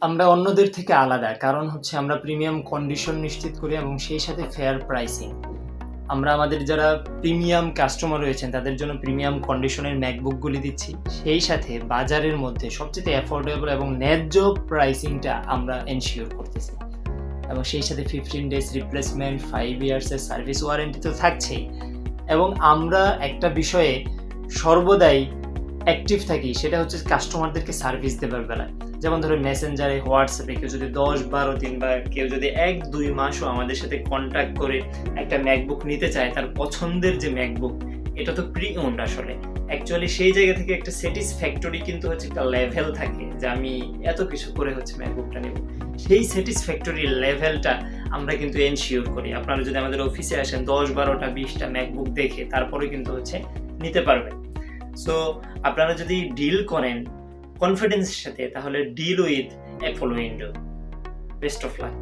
আমরা অন্যদের থেকে আলাদা। কারণ হচ্ছে আমরা প্রিমিয়াম কন্ডিশন নিশ্চিত করি এবং সেই সাথে ফেয়ার প্রাইসিং। আমরা আমাদের যারা প্রিমিয়াম কাস্টমার রয়েছেন তাদের জন্য প্রিমিয়াম কন্ডিশনের ম্যাকবুকগুলি দিচ্ছি। সেই সাথে বাজারের মধ্যে সবচেয়ে অ্যাফোর্ডেবল এবং ন্যায্য প্রাইসিংটা আমরা এনশিওর করতেছি। এবং সেই সাথে 15 ডেজ রিপ্লেসমেন্ট, 5 ইয়ার্সের সার্ভিস ওয়ারেন্টি তো থাকছেই। এবং আমরা একটা বিষয়ে সর্বদাই অ্যাক্টিভ থাকি, সেটা হচ্ছে কাস্টমারদেরকে সার্ভিস দেবার বেলায়। যেমন ধরুন মেসেঞ্জারে, হোয়াটসঅ্যাপে কেউ যদি 10-12 দিন বা কেউ যদি 1-2 মাসও আমাদের সাথে কন্ট্যাক্ট করে একটা ম্যাকবুক নিতে চায়, তার পছন্দের যে ম্যাকবুক, এটা তো প্রি ওন্ড আসলে। অ্যাকচুয়ালি সেই জায়গা থেকে একটা স্যাটিসফ্যাক্টরি কিন্তু হচ্ছে একটা লেভেল থাকে যে আমি এত কিছু করে হচ্ছে ম্যাকবুকটা নেব। সেই স্যাটিসফ্যাক্টরি লেভেলটা আমরা কিন্তু এনশিওর করি। আপনারা যদি আমাদের অফিসে আসেন 10-12টা 20টা ম্যাকবুক দেখে তারপরে কিন্তু হচ্ছে নিতে পারবেন। সো আপনারা যদি ডিল করেন কনফিডেন্সের সাথে, তাহলে deal with apple window. Best of lakh.